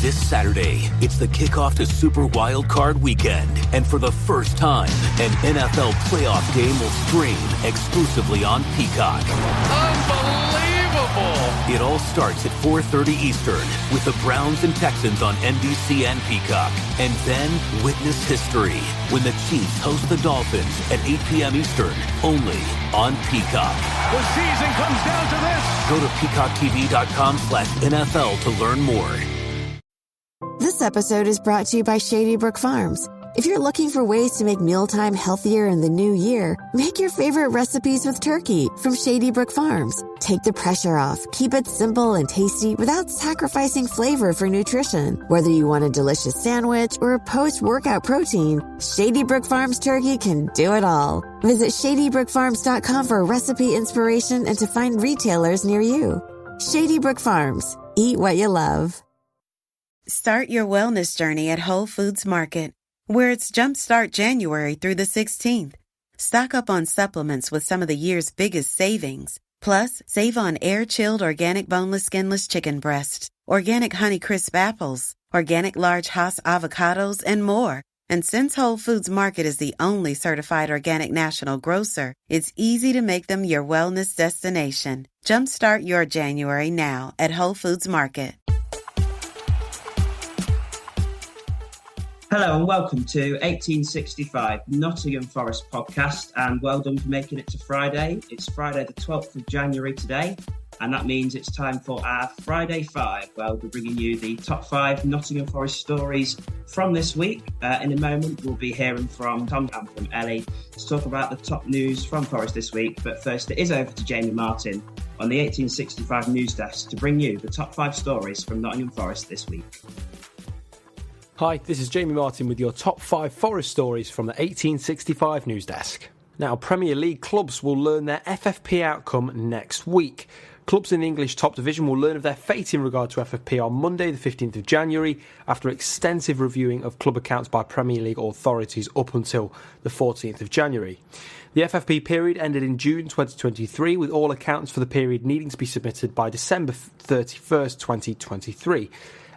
This Saturday, it's the kickoff to Super Wild Card Weekend. And for the first time, an NFL playoff game will stream exclusively on Peacock. Unbelievable! It all starts at 4:30 Eastern with the Browns and Texans on NBC and Peacock. And then witness history when the Chiefs host the Dolphins at 8 p.m. Eastern, only on Peacock. The season comes down to this. Go to peacocktv.com/NFL to learn more. This episode is brought to you by Shady Brook Farms. If you're looking for ways to make mealtime healthier in the new year, make your favorite recipes with turkey from Shady Brook Farms. Take the pressure off, keep it simple and tasty without sacrificing flavor for nutrition. Whether you want a delicious sandwich or a post-workout protein, Shady Brook Farms turkey can do it all. Visit ShadyBrookFarms.com for recipe inspiration and to find retailers near you. Shady Brook Farms. Eat what you love. Start your wellness journey at Whole Foods Market, where it's Jumpstart January through the 16th. Stock up on supplements with some of the year's biggest savings. Plus, save on air-chilled organic boneless skinless chicken breasts, organic Honeycrisp apples, organic large Hass avocados, and more. And since Whole Foods Market is the only certified organic national grocer, it's easy to make them your wellness destination. Jumpstart your January now at Whole Foods Market. Hello and welcome to 1865 Nottingham Forest podcast, and well done for making it to Friday. It's Friday the 12th of January today, and that means it's time for our Friday 5. Well, we're bringing you the top 5 Nottingham Forest stories from this week. In a moment, we'll be hearing from Tom and from Ellie to talk about the top news from Forest this week. But first, it is over to Jamie Martin on the 1865 news desk to bring you the top 5 stories from Nottingham Forest this week. Hi, this is Jamie Martin with your top 5 Forest stories from the 1865 news desk. Now, Premier League clubs will learn their FFP outcome next week. Clubs in the English top division will learn of their fate in regard to FFP on Monday, the 15th of January, after extensive reviewing of club accounts by Premier League authorities up until the 14th of January. The FFP period ended in June 2023, with all accounts for the period needing to be submitted by December 31st, 2023.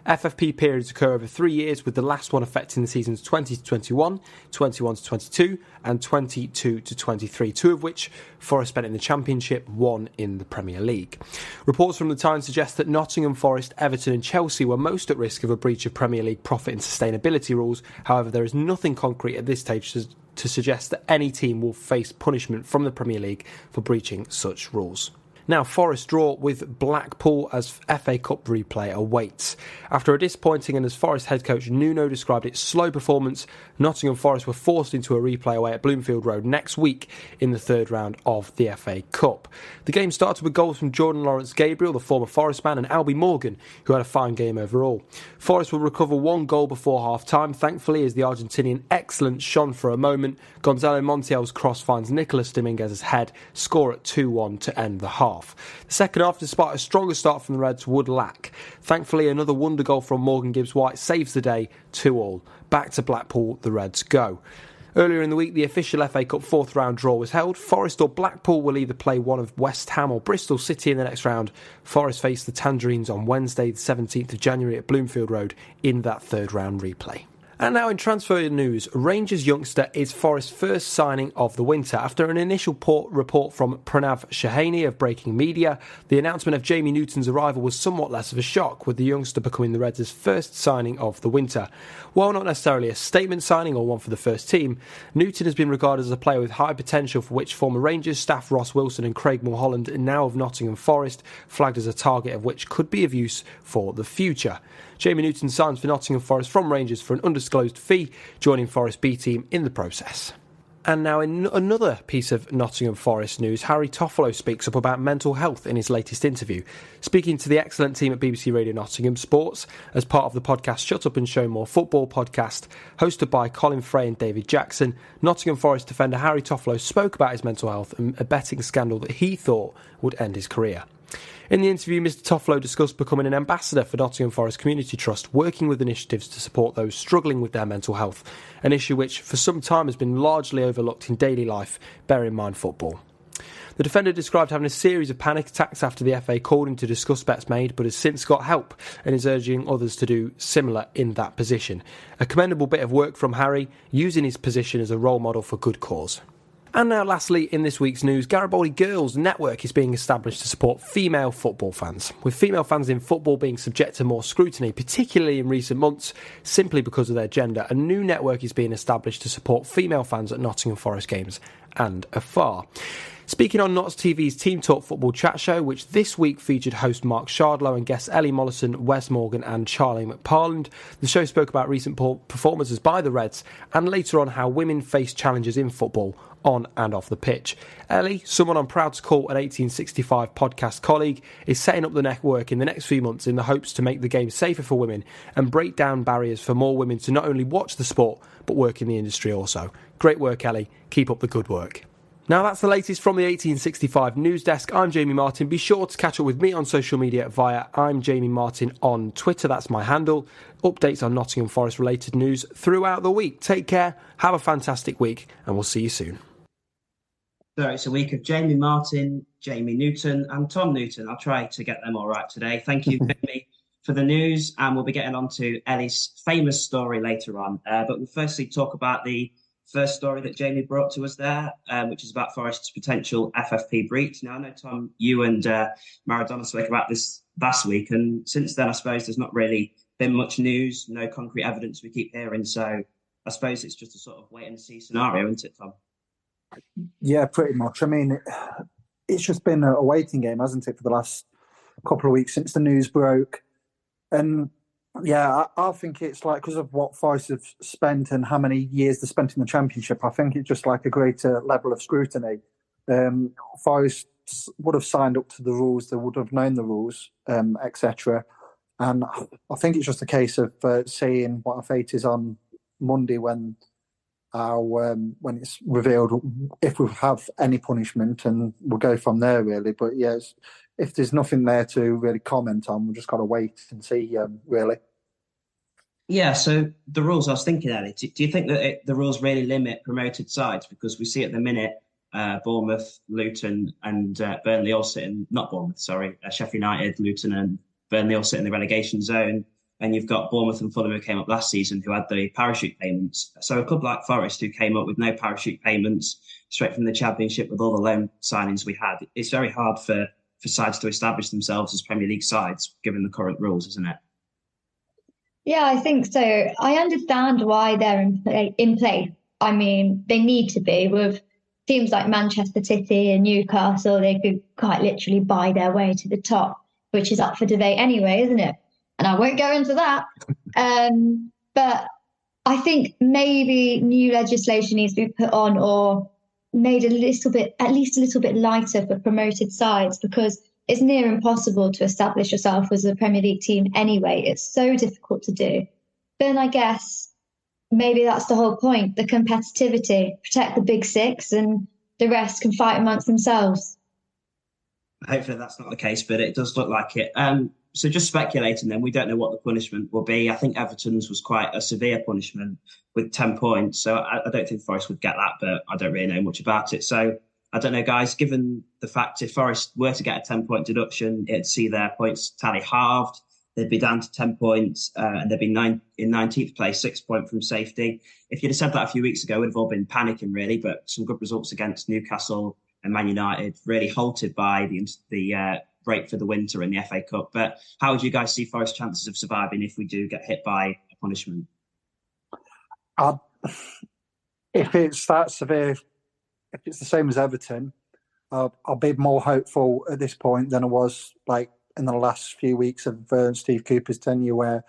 FFP periods occur over 3 years, with the last one affecting the seasons 20-21, 21-22 and 22-23, 2 of which Forest spent in the Championship, 1 in the Premier League. Reports from the Times suggest that Nottingham Forest, Everton and Chelsea were most at risk of a breach of Premier League profit and sustainability rules. However, there is nothing concrete at this stage to suggest that any team will face punishment from the Premier League for breaching such rules. Now, Forest draw with Blackpool as FA Cup replay awaits. After a disappointing and, as Forest head coach Nuno described it, slow performance, Nottingham Forest were forced into a replay away at Bloomfield Road next week in the third round of the FA Cup. The game started with goals from Jordan Lawrence-Gabriel, the former Forest man, and Albie Morgan, who had a fine game overall. Forest will recover 1 goal before half-time, thankfully, as the Argentinian excellence shone for a moment. Gonzalo Montiel's cross finds Nicolas Dominguez's head, score at 2-1 to end the half. The second half, despite a stronger start from the Reds, would lack. Thankfully, another wonder goal from Morgan Gibbs-White saves the day, 2-2. Back to Blackpool, the Reds go. Earlier in the week, the official FA Cup fourth round draw was held. Forest or Blackpool will either play one of West Ham or Bristol City in the next round. Forest face the Tangerines on Wednesday, the 17th of January at Bloomfield Road in that third round replay. And now in transfer news, Rangers youngster is Forest's first signing of the winter. After an initial report from Pranav Shahani of Breaking Media, the announcement of Jamie Newton's arrival was somewhat less of a shock, with the youngster becoming the Reds' first signing of the winter. While not necessarily a statement signing or one for the first team, Newton has been regarded as a player with high potential, for which former Rangers staff Ross Wilson and Craig Mulholland, now of Nottingham Forest, flagged as a target of which could be of use for the future. Jamie Newton signs for Nottingham Forest from Rangers for an undisclosed fee, joining Forest B team in the process. And now in another piece of Nottingham Forest news, Harry Toffolo speaks up about mental health in his latest interview. Speaking to the excellent team at BBC Radio Nottingham Sports as part of the podcast Shut Up and Show More Football podcast, hosted by Colin Fray and David Jackson, Nottingham Forest defender Harry Toffolo spoke about his mental health and a betting scandal that he thought would end his career. In the interview, Mr Toffolo discussed becoming an ambassador for Nottingham Forest Community Trust, working with initiatives to support those struggling with their mental health, an issue which for some time has been largely overlooked in daily life, bear in mind football. The defender described having a series of panic attacks after the FA called him to discuss bets made, but has since got help and is urging others to do similar in that position. A commendable bit of work from Harry, using his position as a role model for good cause. And now lastly, in this week's news, Garibaldi Girls network is being established to support female football fans. With female fans in football being subject to more scrutiny, particularly in recent months, simply because of their gender, a new network is being established to support female fans at Nottingham Forest games and afar. Speaking on Notts TV's Team Talk Football Chat Show, which this week featured host Mark Shardlow and guests Ellie Molloson, Wes Morgan and Charlie McParland, the show spoke about recent performances by the Reds and later on how women face challenges in football on and off the pitch. Ellie, someone I'm proud to call an 1865 podcast colleague, is setting up the network in the next few months in the hopes to make the game safer for women and break down barriers for more women to not only watch the sport but work in the industry also. Great work, Ellie. Keep up the good work. Now that's the latest from the 1865 news desk. I'm Jamie Martin. Be sure to catch up with me on social media via I'm Jamie Martin on Twitter. That's my handle. Updates on Nottingham Forest related news throughout the week. Take care, have a fantastic week, and we'll see you soon. So it's a week of Jamie Martin, Jamie Newton and Tom Newton. I'll try to get them all right today. Thank you, Jamie, for the news. And we'll be getting on to Ellie's famous story later on. But we'll firstly talk about the first story that Jamie brought to us there, which is about Forest's potential FFP breach. Now, I know, Tom, you and Maradona spoke about this last week. And since then, I suppose there's not really been much news, no concrete evidence we keep hearing. So I suppose it's just a sort of wait and see scenario, isn't it, Tom? Yeah, pretty much. I mean, it's just been a waiting game, hasn't it, for the last couple of weeks since the news broke. And yeah, I think it's like, because of what Forest have spent and how many years they spent in the Championship, I think it's just like a greater level of scrutiny. Forest would have signed up to the rules, they would have known the rules, etc. And I think it's just a case of seeing what our fate is on Monday when it's revealed, if we have any punishment, and we'll go from there, really. But yes, if there's nothing there to really comment on, we've just got to wait and see, really. Yeah, so the rules, I was thinking, Ellie, do you think that the rules really limit promoted sides? Because we see at the minute Bournemouth, Luton and Burnley all sitting, not Bournemouth, sorry, Sheffield United, Luton and Burnley all sit in the relegation zone. And you've got Bournemouth and Fulham who came up last season who had the parachute payments. So a club like Forest who came up with no parachute payments straight from the Championship with all the loan signings we had, it's very hard for sides to establish themselves as Premier League sides, given the current rules, isn't it? Yeah, I think so. I understand why they're in play. I mean, they need to be. With teams like Manchester City and Newcastle, they could quite literally buy their way to the top, which is up for debate anyway, isn't it? And I won't go into that. But I think maybe new legislation needs to be put on or made at least a little bit lighter for promoted sides, because it's near impossible to establish yourself as a Premier League team anyway. It's so difficult to do. Then I guess maybe that's the whole point, the competitivity, protect the big six and the rest can fight amongst themselves. Hopefully that's not the case, but it does look like it. So just speculating then, we don't know what the punishment will be. I think Everton's was quite a severe punishment with 10 points. So I don't think Forest would get that, but I don't really know much about it. So I don't know, guys, given the fact if Forest were to get a 10-point deduction, it'd see their points tally halved. They'd be down to 10 points and they'd be in 19th place, 6 points from safety. If you'd have said that a few weeks ago, we'd have all been panicking, really. But some good results against Newcastle and Man United, really halted by the break for the winter in the FA Cup. But how would you guys see Forest's chances of surviving if we do get hit by a punishment? If it's that severe, if it's the same as Everton, I'll be more hopeful at this point than I was like in the last few weeks of Steve Cooper's tenure, where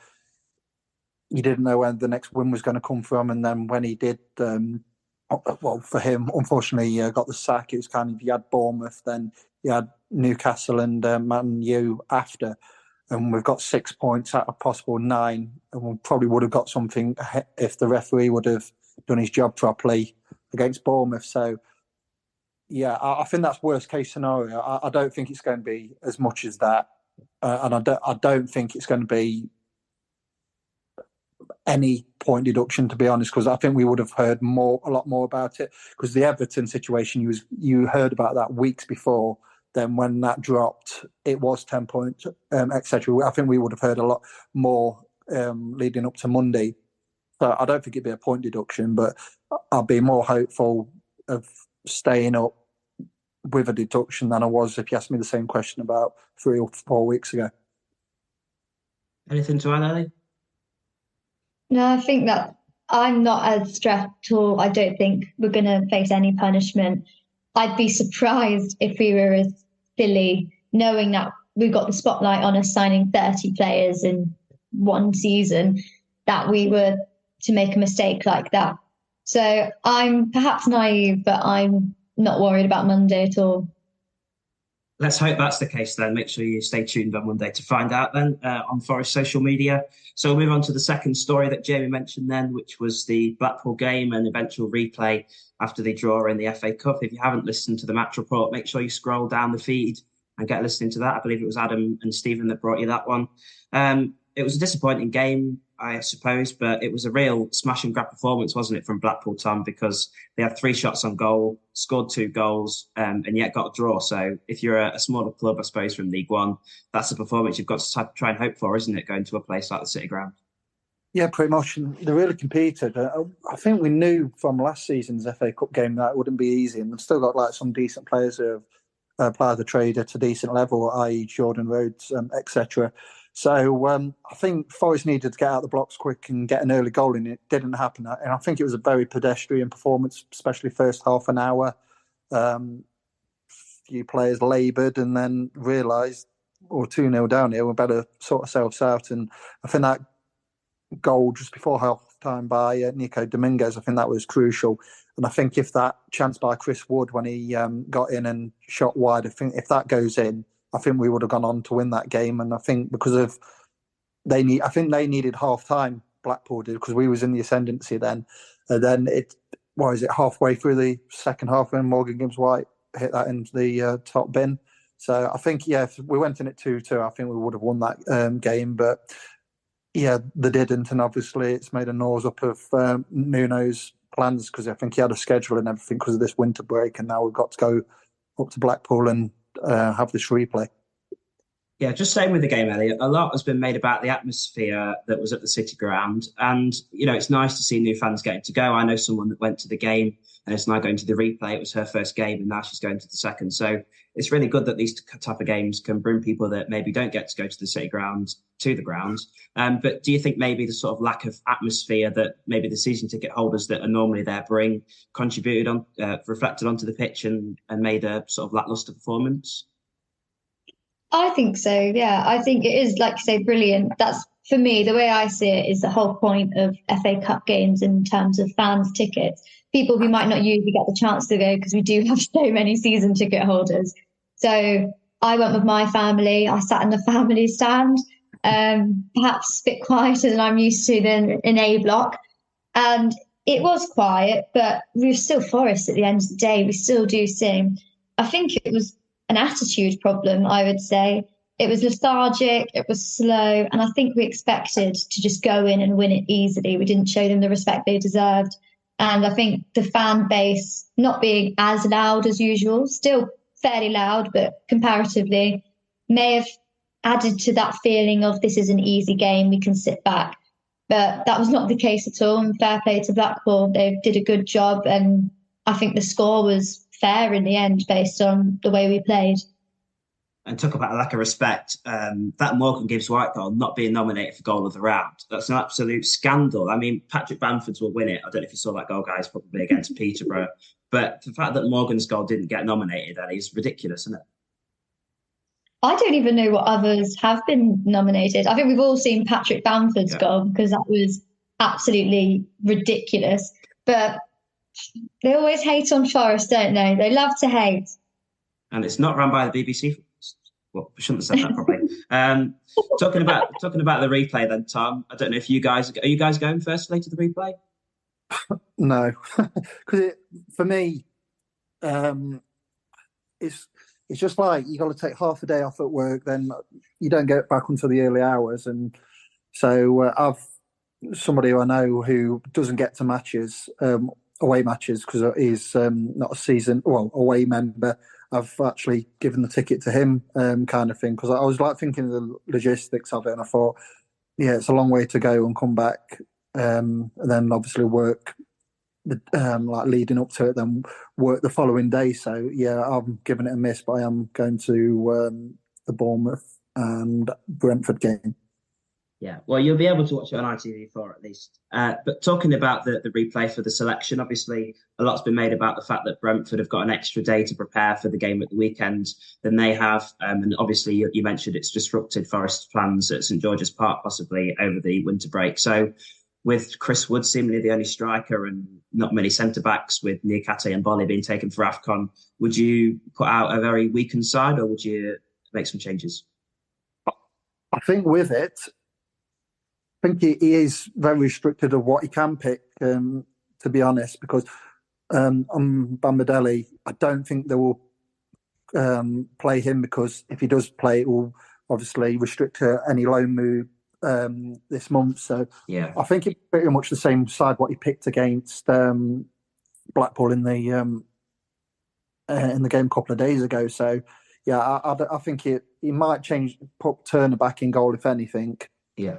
you didn't know when the next win was going to come from. And then when he did, well, for him, unfortunately, he got the sack. It was kind of, you had Bournemouth, then you had Newcastle and Man U after. And we've got 6 points out of possible 9. And we probably would have got something if the referee would have done his job properly against Bournemouth. So, yeah, I think that's worst case scenario. I don't think it's going to be as much as that. And I don't think it's going to be any point deduction, to be honest, because I think we would have heard a lot more about it. Because the Everton situation, you heard about that weeks before. Then when that dropped, it was 10 points, etc. I think we would have heard a lot more leading up to Monday. So I don't think it'd be a point deduction, but I'd be more hopeful of staying up with a deduction than I was if you asked me the same question about 3 or 4 weeks ago. Anything to add, Ellie? No, I think that I'm not as stressed at all. I don't think we're going to face any punishment. I'd be surprised if we were as silly, knowing that we got the spotlight on us signing 30 players in one season, that we were to make a mistake like that. So I'm perhaps naive, but I'm not worried about Monday at all. Let's hope that's the case then. Make sure you stay tuned on Monday to find out then on Forest social media. So we'll move on to the second story that Jamie mentioned then, which was the Blackpool game and eventual replay after the draw in the FA Cup. If you haven't listened to the match report, make sure you scroll down the feed and get listening to that. I believe it was Adam and Stephen that brought you that one. It was a disappointing game, I suppose, but it was a real smash and grab performance, wasn't it, from Blackpool, Tom? Because they had 3 shots on goal, scored 2 goals, and yet got a draw. So if you're a smaller club, I suppose, from League One, that's a performance you've got to try and hope for, isn't it, going to a place like the City Ground? Yeah, pretty much. They really competed. I think we knew from last season's FA Cup game that it wouldn't be easy, and they've still got like some decent players who have applied the trade at a decent level, i.e. Jordan Rhodes, etc. So I think Forest needed to get out the blocks quick and get an early goal, and it didn't happen. And I think it was a very pedestrian performance, especially first half an hour. Few players laboured and then realised, or 2-0 down here, we better sort ourselves out. And I think that goal just before half time by Nico Dominguez, I think that was crucial. And I think if that chance by Chris Wood when he got in and shot wide, I think if that goes in, I think we would have gone on to win that game. And I think because of they needed half time, Blackpool did, because we was in the ascendancy then. And then halfway through the second half when Morgan Gibbs-White hit that into the top bin. So I think, if we went in at 2-2, I think we would have won that game. But yeah, they didn't. And obviously it's made a nose up of Nuno's plans, because I think he had a schedule and everything because of this winter break. And now we've got to go up to Blackpool and have this replay. Yeah, just staying with the game, Elliot, a lot has been made about the atmosphere that was at the City Ground. And, it's nice to see new fans getting to go. I know someone that went to the game and is now going to the replay. It was her first game and now she's going to the second. So it's really good that these type of games can bring people that maybe don't get to go to the City Ground to the ground. But do you think maybe the sort of lack of atmosphere that maybe the season ticket holders that are normally there bring contributed on, reflected onto the pitch and made a sort of lacklustre performance? I think so, yeah. I think it is, like you say, brilliant. That's, for me, the way I see it is the whole point of FA Cup games in terms of fans' tickets. People who might not usually get the chance to go because we do have so many season ticket holders. So I went with my family. I sat in the family stand, perhaps a bit quieter than I'm used to than in A block. And it was quiet, but we were still Forest at the end of the day. We still do sing. I think it was an attitude problem, I would say. It was lethargic, it was slow, and I think we expected to just go in and win it easily. We didn't show them the respect they deserved. And I think the fan base not being as loud as usual, still fairly loud, but comparatively, may have added to that feeling of this is an easy game, we can sit back. But that was not the case at all. And fair play to Blackpool. They did a good job, and I think the score was fair in the end based on the way we played. And talk about a lack of respect. That Morgan Gibbs-White goal not being nominated for goal of the round, that's an absolute scandal. I mean, Patrick Bamford's will win it. I don't know if you saw that goal, guys, probably against Peterborough. But the fact that Morgan's goal didn't get nominated, that is ridiculous, isn't it? I don't even know what others have been nominated. I think we've all seen Patrick Bamford's goal because that was absolutely ridiculous. But they always hate on Forest, don't they? They love to hate. And it's not run by the BBC. Well, I shouldn't have said that probably. Talking about the replay then, Tom, I don't know if are you guys going firstly to the replay? No, because for me, it's just like you got to take half a day off at work, then you don't get back until the early hours, and so somebody who I know who doesn't get to matches, away matches, because he's not a away member. I've actually given the ticket to him, kind of thing, because I was like thinking of the logistics of it, and I thought, yeah, it's a long way to go and come back, and then obviously work, like leading up to it, then work the following day. So yeah, I'm giving it a miss, but I am going to the Bournemouth and Brentford game. Yeah, well, you'll be able to watch it on ITV4 at least. But talking about the replay for the selection, obviously a lot's been made about the fact that Brentford have got an extra day to prepare for the game at the weekend than they have. And obviously you mentioned it's disrupted Forest's plans at St George's Park possibly over the winter break. So with Chris Wood seemingly the only striker and not many centre-backs, with Niakate and Bolly being taken for AFCON, would you put out a very weakened side, or would you make some changes? I think with it, I think he is very restricted of what he can pick, to be honest, because on Bambadelli, I don't think they will play him, because if he does play, it will obviously restrict any loan move this month. So yeah, I think it's pretty much the same side what he picked against Blackpool in the game a couple of days ago. So yeah, I think he might put Turner back in goal if anything. Yeah.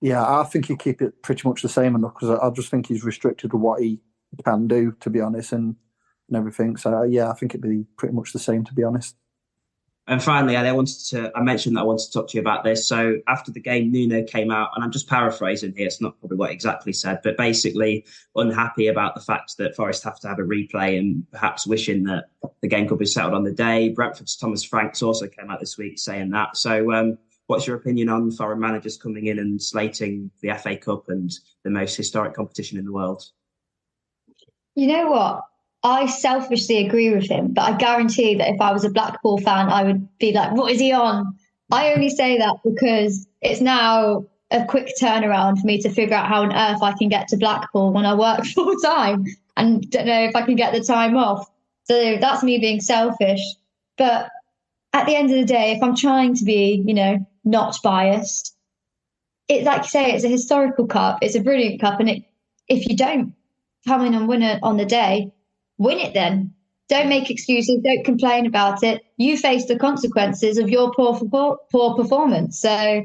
Yeah, I think he'd keep it pretty much the same enough, because I just think he's restricted to what he can do, to be honest, and everything. So yeah, I think it'd be pretty much the same, to be honest. And finally, I mentioned that I wanted to talk to you about this. So after the game, Nuno came out, and I'm just paraphrasing here, it's not probably what he exactly said, but basically unhappy about the fact that Forest have to have a replay, and perhaps wishing that the game could be settled on the day. Brentford's Thomas Franks also came out this week saying that. So what's your opinion on foreign managers coming in and slating the FA Cup and the most historic competition in the world? You know what? I selfishly agree with him, but I guarantee that if I was a Blackpool fan, I would be like, what is he on? I only say that because it's now a quick turnaround for me to figure out how on earth I can get to Blackpool when I work full time and don't know if I can get the time off. So that's me being selfish. But at the end of the day, if I'm trying to be, not biased, it's like you say, it's a historical cup. It's a brilliant cup. And if you don't come in and win it on the day, win it then. Don't make excuses. Don't complain about it. You face the consequences of your poor performance. So,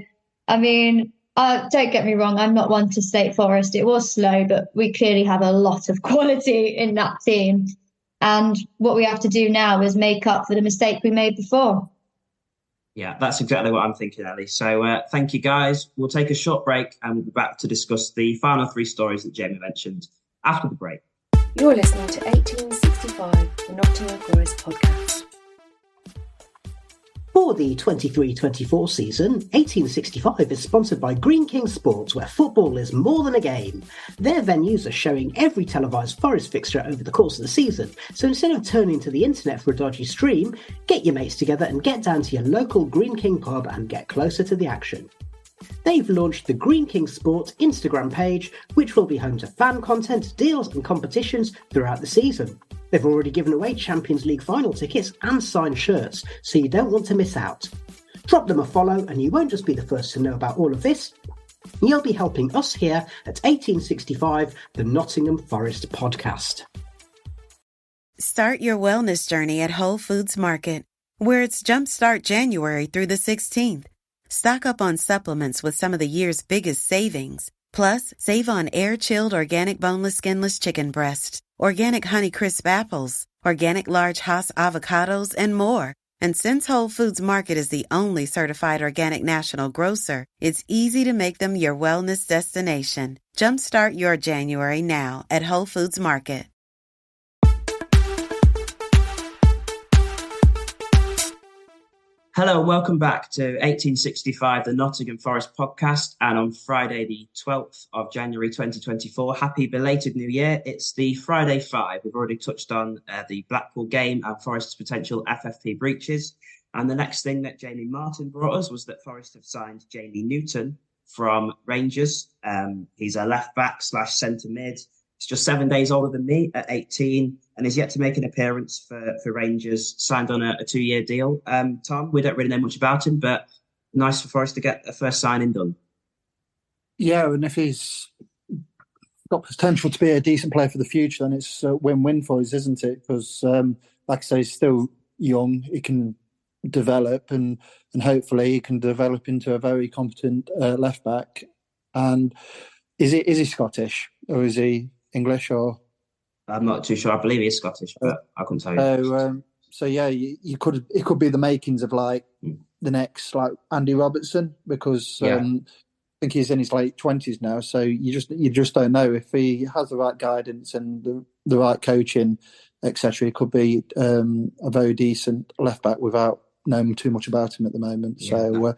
I mean, don't get me wrong. I'm not one to slate Forest. It was slow, but we clearly have a lot of quality in that team. And what we have to do now is make up for the mistake we made before. Yeah, that's exactly what I'm thinking, Ellie. So thank you, guys. We'll take a short break and we'll be back to discuss the final three stories that Jamie mentioned after the break. You're listening to 1865, the Nottingham Forest podcast. For the 23-24 season, 1865 is sponsored by Green King Sports, where football is more than a game. Their venues are showing every televised Forest fixture over the course of the season, so instead of turning to the internet for a dodgy stream, get your mates together and get down to your local Green King pub and get closer to the action. They've launched the Green King Sports Instagram page, which will be home to fan content, deals and competitions throughout the season. They've already given away Champions League final tickets and signed shirts, so you don't want to miss out. Drop them a follow and you won't just be the first to know about all of this, you'll be helping us here at 1865, the Nottingham Forest podcast. Start your wellness journey at Whole Foods Market, where it's Jumpstart January through the 16th. Stock up on supplements with some of the year's biggest savings. Plus, save on air-chilled organic boneless skinless chicken breast, organic Honeycrisp apples, organic large Hass avocados, and more. And since Whole Foods Market is the only certified organic national grocer, it's easy to make them your wellness destination. Jumpstart your January now at Whole Foods Market. Hello, welcome back to 1865, the Nottingham Forest podcast. And on Friday, the 12th of January, 2024, happy belated New Year. It's the Friday 5. We've already touched on the Blackpool game and Forest's potential FFP breaches. And the next thing that Jamie Martin brought us was that Forest have signed Jamie Newton from Rangers. He's a left back / centre mid. He's just 7 days older than me at 18 and is yet to make an appearance for Rangers, signed on a 2-year deal. Tom, we don't really know much about him, but nice for Forest to get a first signing done. Yeah, and if he's got potential to be a decent player for the future, then it's a win-win for us, isn't it? Because, like I say, he's still young. He can develop, and hopefully he can develop into a very competent left back. And is he Scottish or is he English? Or I'm not too sure. I believe he's Scottish, but I couldn't tell you. So yeah, it could be the makings of like the next like Andy Robertson, because I think he's in his late 20s now. So you just don't know if he has the right guidance and the right coaching, etc. He could be a very decent left back without knowing too much about him at the moment. So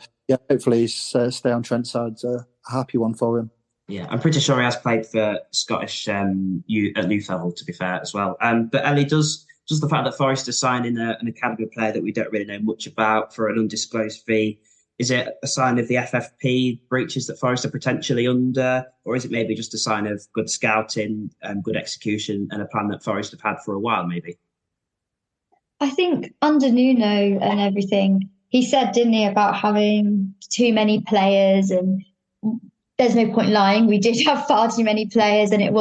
hopefully his stay on Trent's side's a happy one for him. Yeah, I'm pretty sure he has played for Scottish at youth level, to be fair, as well. But Ellie, does the fact that Forest are signing an academy player that we don't really know much about for an undisclosed fee, is it a sign of the FFP breaches that Forest are potentially under, or is it maybe just a sign of good scouting, good execution, and a plan that Forest have had for a while, maybe? I think under Nuno and everything, he said, didn't he, about having too many players, and there's no point lying. We did have far too many players, and it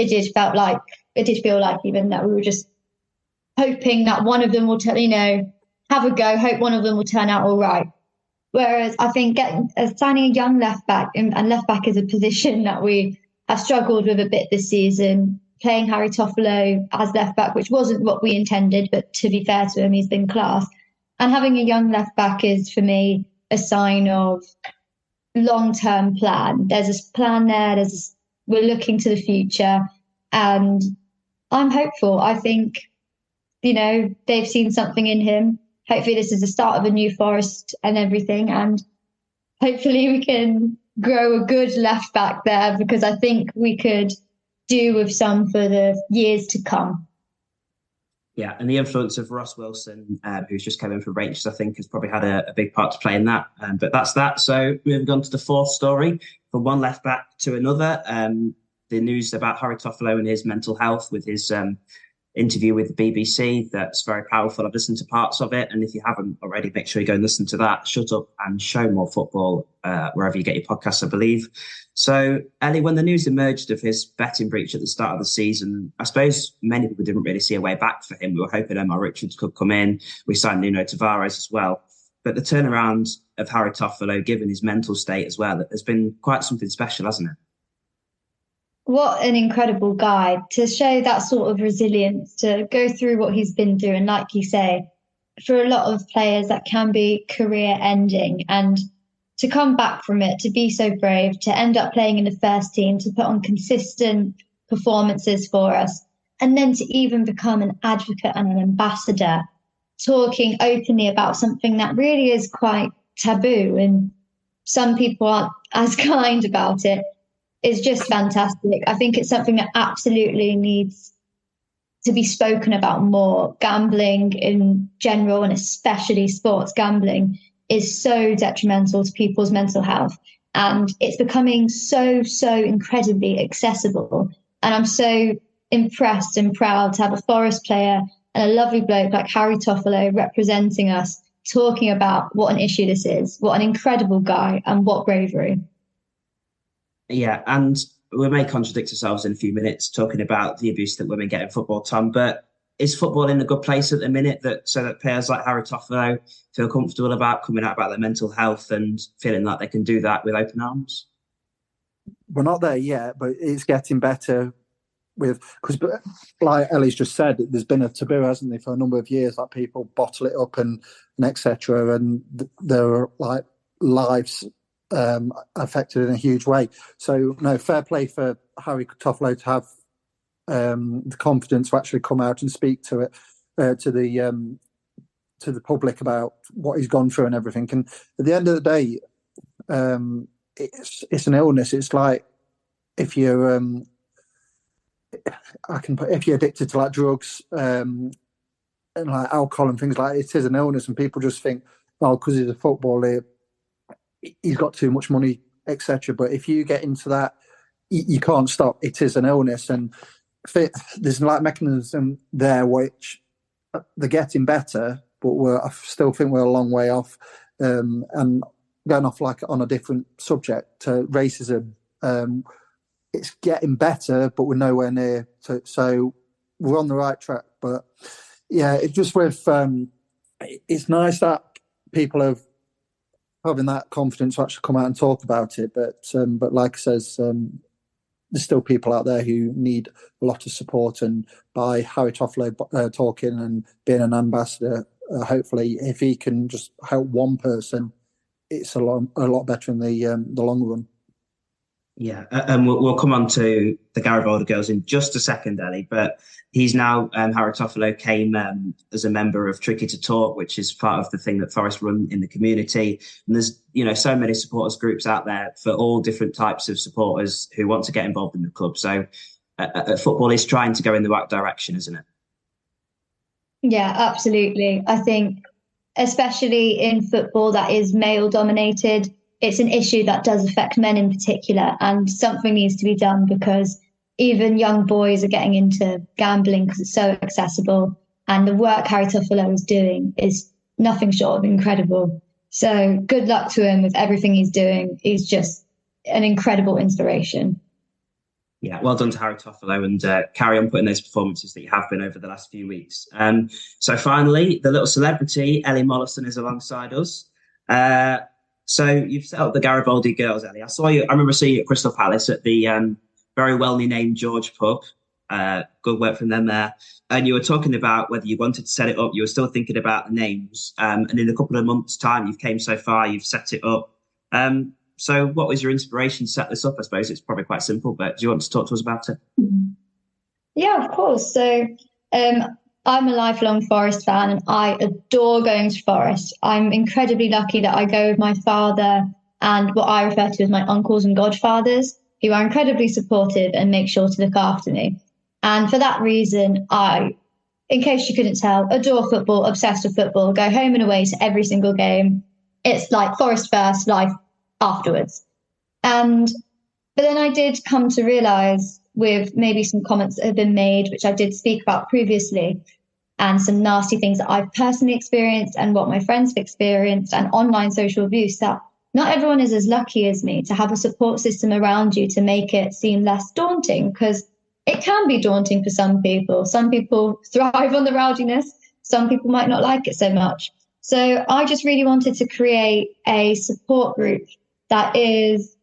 did feel like even that we were just hoping that one of them will have a go, hope one of them will turn out all right. Whereas I think signing a young left back, and left back is a position that we have struggled with a bit this season, playing Harry Toffolo as left back, which wasn't what we intended, but to be fair to him, he's been class. And having a young left back is, for me, a sign of long-term plan. There's a plan there. We're looking to the future, and I'm hopeful. I think, they've seen something in him. Hopefully this is the start of a new Forest and everything, and hopefully we can grow a good left back there, because I think we could do with some for the years to come. Yeah, and the influence of Ross Wilson, who's just come in from Rangers, I think has probably had a big part to play in that. But that's that. So moving on to the fourth story, from one left back to another. The news about Harry Toffolo and his mental health with his interview with the BBC. That's very powerful. I've listened to parts of it. And if you haven't already, make sure you go and listen to that. Shut Up and Show More Football, wherever you get your podcasts, I believe. So, Ellie, when the news emerged of his betting breach at the start of the season, I suppose many people didn't really see a way back for him. We were hoping Omar Richards could come in. We signed Nuno Tavares as well. But the turnaround of Harry Toffolo, given his mental state as well, has been quite something special, hasn't it? What an incredible guy, to show that sort of resilience, to go through what he's been through. And like you say, for a lot of players, that can be career ending. And to come back from it, to be so brave, to end up playing in the first team, to put on consistent performances for us, and then to even become an advocate and an ambassador, talking openly about something that really is quite taboo, and some people aren't as kind about it, is just fantastic. I think it's something that absolutely needs to be spoken about more. Gambling in general, and especially sports gambling, is so detrimental to people's mental health. And it's becoming so incredibly accessible. And I'm so impressed and proud to have a Forest player and a lovely bloke like Harry Toffolo representing us, talking about what an issue this is, what an incredible guy, and what bravery. Yeah, and we may contradict ourselves in a few minutes talking about the abuse that women get in football, Tom, but is football in a good place at the minute so that players like Harry Toffolo feel comfortable about coming out about their mental health and feeling like they can do that with open arms? We're not there yet, but it's getting better. Because, like Ellie's just said, there's been a taboo, hasn't there, for a number of years, like people bottle it up and etc. And there are like lives affected in a huge way. So, no, fair play for Harry Toffolo to have the confidence to actually come out and speak to it, to the public about what he's gone through and everything. And at the end of the day, it's an illness. It's like if you're if you're addicted to like drugs and like alcohol and things like that, it is an illness, and people just think, oh, because he's a footballer, he's got too much money, etc. But if you get into that, you can't stop. It is an illness, and there's like mechanism there which they're getting better, but I still think we're a long way off. And going off like on a different subject, racism. It's getting better, but we're nowhere near. So we're on the right track. But yeah, it's just with it's nice that people are having that confidence to actually come out and talk about it. But like I says, there's still people out there who need a lot of support. And by Harry Toffolo talking and being an ambassador, hopefully, if he can just help one person, it's a lot better in the long run. Yeah, and we'll come on to the Garibaldi Girls in just a second, Ellie. But he's now, Harry Toffolo came as a member of Tricky to Talk, which is part of the thing that Forest run in the community. And there's, so many supporters groups out there for all different types of supporters who want to get involved in the club. So football is trying to go in the right direction, isn't it? Yeah, absolutely. I think, especially in football that is male dominated, it's an issue that does affect men in particular, and something needs to be done because even young boys are getting into gambling because it's so accessible, and the work Harry Toffolo is doing is nothing short of incredible. So good luck to him with everything he's doing. He's just an incredible inspiration. Yeah, well done to Harry Toffolo, and carry on putting those performances that you have been over the last few weeks. So finally, the little celebrity, Ellie Molloson, is alongside us. So you've set up the Garibaldi Girls, Ellie. I remember seeing you at Crystal Palace at the very well-named George pub. Good work from them there. And you were talking about whether you wanted to set it up. You were still thinking about the names. And in a couple of months' time, you've came so far, you've set it up. So what was your inspiration to set this up? I suppose it's probably quite simple, but do you want to talk to us about it? Yeah, of course. So I'm a lifelong Forest fan and I adore going to Forest. I'm incredibly lucky that I go with my father and what I refer to as my uncles and godfathers, who are incredibly supportive and make sure to look after me. And for that reason, I, in case you couldn't tell, adore football, obsessed with football, go home and away to every single game. It's like Forest first, life afterwards. But then I did come to realise, with maybe some comments that have been made, which I did speak about previously, and some nasty things that I've personally experienced and what my friends have experienced and online social abuse, that not everyone is as lucky as me to have a support system around you to make it seem less daunting, because it can be daunting for some people. Some people thrive on the rowdiness. Some people might not like it so much. So I just really wanted to create a support group that is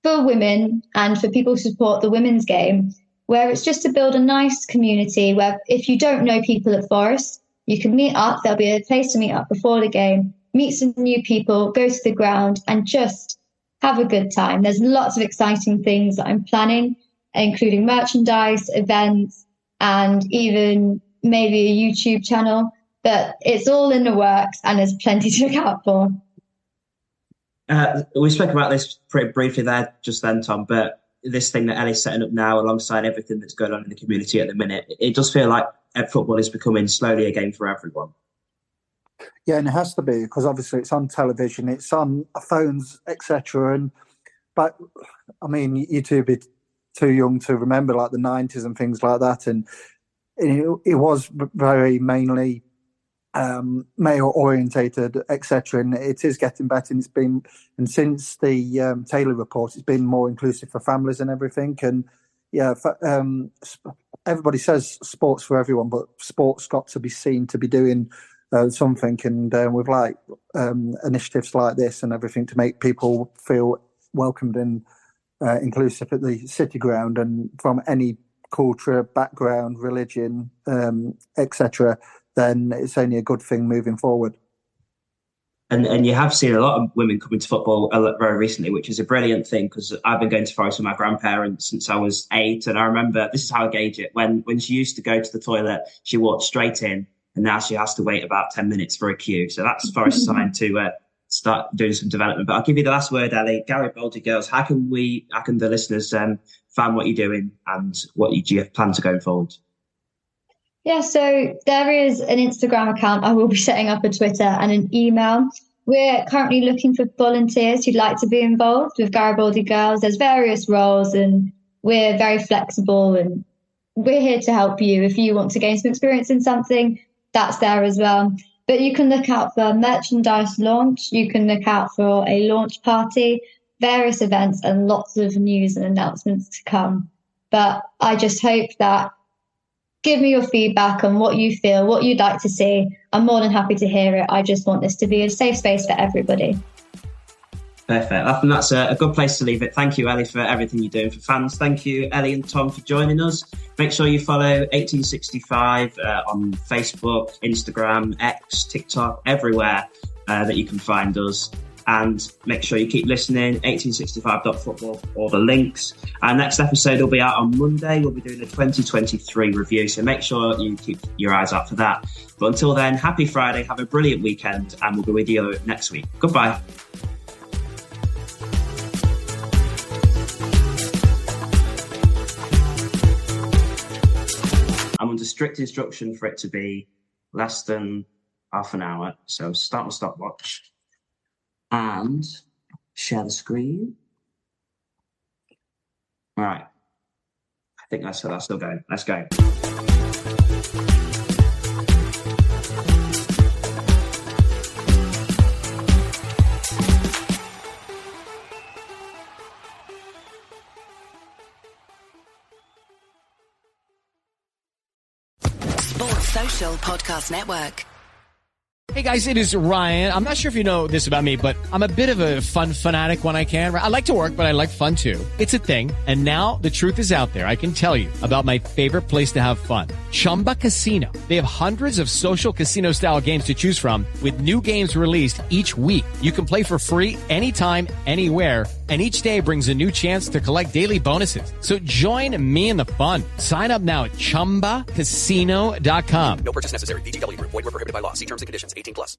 for women and for people who support the women's game, where it's just to build a nice community where if you don't know people at Forest, you can meet up. There'll be a place to meet up before the game, meet some new people, go to the ground and just have a good time. There's lots of exciting things that I'm planning, including merchandise, events, and even maybe a YouTube channel. But it's all in the works and there's plenty to look out for. We spoke about this pretty briefly there just then, Tom, but this thing that Ellie's setting up now alongside everything that's going on in the community at the minute, it does feel like football is becoming slowly a game for everyone. Yeah, and it has to be, because obviously it's on television, it's on phones, etc. But I mean, you two be too young to remember like the 90s and things like that, and it was very mainly male orientated, etc. And it is getting better. And since the Taylor report, it's been more inclusive for families and everything. And yeah, everybody says sports for everyone, but sports got to be seen to be doing something. And with like initiatives like this and everything to make people feel welcomed and inclusive at the City Ground and from any culture, background, religion, etc., then it's only a good thing moving forward. And you have seen a lot of women coming to football very recently, which is a brilliant thing, because I've been going to Forest with my grandparents since I was 8. And I remember, this is how I gauge it, when she used to go to the toilet, she walked straight in, and now she has to wait about 10 minutes for a queue. So that's Forest's sign to start doing some development. But I'll give you the last word, Ellie. Garibaldi Girls, how can the listeners find what you're doing and what do you plan to going forward? Yeah, so there is an Instagram account. I will be setting up a Twitter and an email. We're currently looking for volunteers who'd like to be involved with Garibaldi Girls. There's various roles and we're very flexible and we're here to help you. If you want to gain some experience in something, that's there as well. But you can look out for a merchandise launch. You can look out for a launch party, various events, and lots of news and announcements to come. But I just hope that give me your feedback on what you feel, what you'd like to see. I'm more than happy to hear it. I just want this to be a safe space for everybody. Perfect. I think that's a good place to leave it. Thank you, Ellie, for everything you're doing for fans. Thank you, Ellie and Tom, for joining us. Make sure you follow 1865 on Facebook, Instagram, X, TikTok, everywhere that you can find us. And make sure you keep listening, 1865.football, all the links. Our next episode will be out on Monday. We'll be doing a 2023 review, so make sure you keep your eyes out for that. But until then, happy Friday, have a brilliant weekend, and we'll be with you next week. Goodbye. I'm under strict instruction for it to be less than half an hour. So start my stopwatch and share the screen. All right. I think that's still going. Let's go. Social Podcast Network. Hey guys, it is Ryan. I'm not sure if you know this about me, but I'm a bit of a fun fanatic when I can. I like to work, but I like fun too. It's a thing. And now the truth is out there. I can tell you about my favorite place to have fun. Chumba Casino. They have hundreds of social casino style games to choose from with new games released each week. You can play for free anytime, anywhere. And each day brings a new chance to collect daily bonuses. So join me in the fun. Sign up now at ChumbaCasino.com. No purchase necessary. VGW Group. Void where prohibited by law. See terms and conditions. 18+.